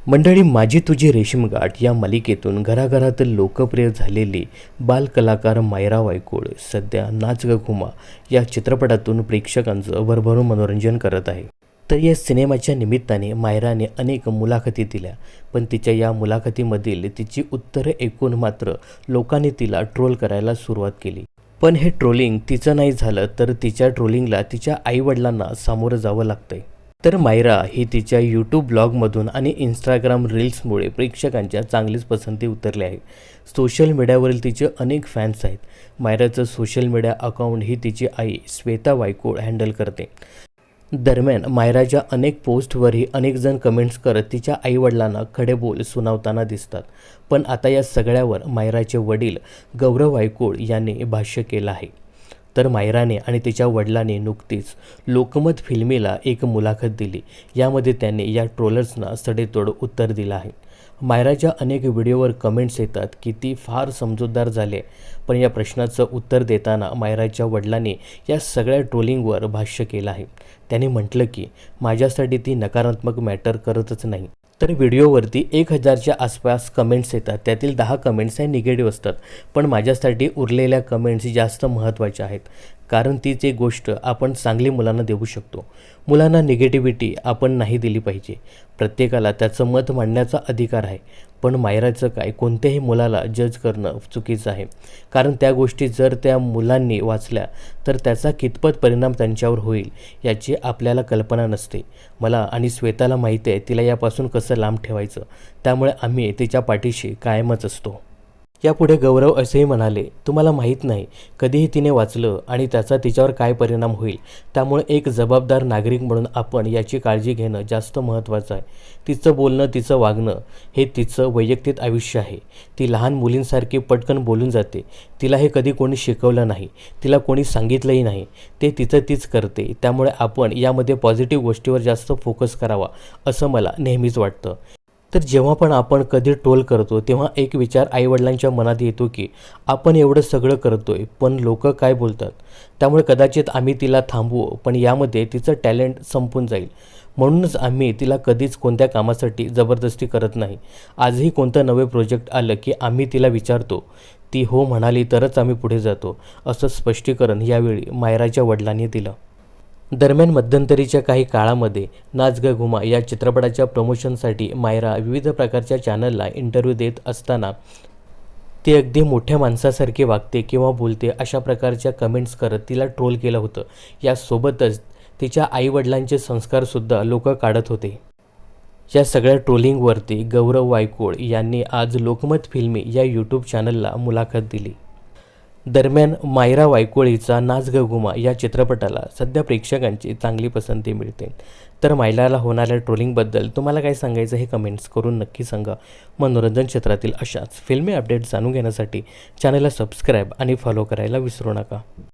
मंडळी, माझी तुझी रेशीमगाठ या मालिकेतून घराघरातील लोकप्रिय झालेली बालकलाकार मायरा वायकुळ सध्या नाच ग घुमा या चित्रपटातून प्रेक्षकांचं भरभरून मनोरंजन करत आहे. तर या सिनेमाच्या निमित्ताने मायराने अनेक मुलाखती दिल्या, पण तिच्या या मुलाखतीमधील तिची उत्तरे ऐकून मात्र लोकांनी तिला ट्रोल करायला सुरुवात केली. पण हे ट्रोलिंग तिचं नाही झालं, तर तिच्या ट्रोलिंगला तिच्या आईवडिलांना सामोरं जावं लागतंय. तर मायरा ही तिच्या यूट्यूब ब्लॉगमधून आणि इंस्टाग्राम रील्समुळे प्रेक्षकांच्या चांगलीच पसंती उतरली आहे. सोशल मीडियावरील तिचे अनेक फॅन्स आहेत. मायराचं सोशल मीडिया अकाउंट ही तिची आई श्वेता वायकुळ हँडल करते. दरम्यान मायराच्या अनेक पोस्टवरही अनेक जण कमेंट्स करत तिच्या आईवडिलांना खडे बोल सुनावताना दिसतात. पण आता या सगळ्यावर मायराचे वडील गौरव वायकुळ यांनी भाष्य केलं आहे. तर मायराने आणि तिच्या वडिलांनी नुकतीच लोकमत फिल्मीला एक मुलाखत दिली. यामध्ये त्यांनी या ट्रोलर्सना सडेतोड उत्तर दिलं आहे. मायराच्या अनेक व्हिडिओवर कमेंट्स येतात की ती फार समजूतदार झाली, पण या प्रश्नाचं उत्तर देताना मायराच्या वडिलांनी या सगळ्या ट्रोलिंगवर भाष्य केलं आहे. त्यांनी म्हटलं की माझ्यासाठी ती नकारात्मक मॅटर करतच नाही. तर व्हिडिओवरती 1000च्या आसपास कमेंट्स येतात, त्यातील 10 कमेंट्स हे निगेटिव्ह असतात, पण माझ्यासाठी उरलेल्या कमेंट्स जास्त महत्त्वाच्या आहेत. कारण तीच एक गोष्ट आपण चांगली मुलांना देऊ शकतो. मुलांना निगेटिव्हिटी आपण नाही दिली पाहिजे. प्रत्येकाला त्याचं मत मांडण्याचा अधिकार आहे. पण मायराचं काय, कोणत्याही मुलाला जज करणं चुकीचं आहे. कारण त्या गोष्टी जर त्या मुलांनी वाचल्या तर त्याचा कितपत परिणाम त्यांच्यावर होईल याची आपल्याला कल्पना नसते. मला आणि श्वेताला माहिती आहे तिला यापासून कसं लांब ठेवायचं, त्यामुळे आम्ही तिच्या पाठीशी कायमच असतो. यापुढे गौरव असेही म्हणाले, तुम्हाला माहीत नाही कधीही तिने वाचलं आणि त्याचा तिच्यावर काय परिणाम होईल. त्यामुळे एक जबाबदार नागरिक म्हणून आपण याची काळजी घेणं जास्त महत्त्वाचं आहे. तिचं बोलणं, तिचं वागणं हे तिचं वैयक्तिक आयुष्य आहे. ती लहान मुलींसारखी पटकन बोलून जाते. तिला हे कधी कोणी शिकवलं नाही, तिला कोणी सांगितलंही नाही. ते तिचं तीच करते. त्यामुळे आपण यामध्ये पॉझिटिव्ह गोष्टीवर जास्त फोकस करावा असं मला नेहमीच वाटतं. तर जेव्हा पण आपण कधी ट्रोल करतो तेव्हा एक विचार आईवडिलांच्या मनात येतो की आपण एवढं सगळं करतोय पण लोक काय बोलतात. त्यामुळे कदाचित आम्ही तिला थांबवू, पण यामध्ये तिचं टॅलेंट संपून जाईल. म्हणूनच आम्ही तिला कधीच कोणत्या कामासाठी जबरदस्ती करत नाही. आजही कोणतं नवे प्रोजेक्ट आलं की आम्ही तिला विचारतो, ती हो म्हणाली तरच आम्ही पुढे जातो, असं स्पष्टीकरण यावेळी मायराच्या वडिलांनी दिलं. दरम्यान मध्यंतरीच्या काही काळामध्ये नाच ग घुमा या चित्रपटाच्या प्रमोशनसाठी मायरा विविध प्रकारच्या चॅनलला इंटरव्ह्यू देत असताना ती अगदी मोठ्या माणसासारखी वागते किंवा बोलते अशा प्रकारच्या कमेंट्स करत तिला ट्रोल केलं होतं. यासोबतच तिच्या आईवडिलांचे संस्कारसुद्धा लोक काढत होते. या सगळ्या ट्रोलिंगवरती गौरव वायकुळ यांनी आज लोकमत फिल्मी या यूट्यूब चॅनलला मुलाखत दिली. दरम्यान मायरा वायकुळ हिचा नाच ग घुमा या चित्रपटाला सध्या प्रेक्षकांची चांगली पसंती मिळते. तर मायराला होणाऱ्या ट्रोलिंगबद्दल तुम्हाला काय सांगायचं हे कमेंट्स करून नक्की सांगा. मनोरंजन क्षेत्रातील अशाच फिल्मी अपडेट्स जाणून घेण्यासाठी चॅनलला सबस्क्राईब आणि फॉलो करायला विसरू नका.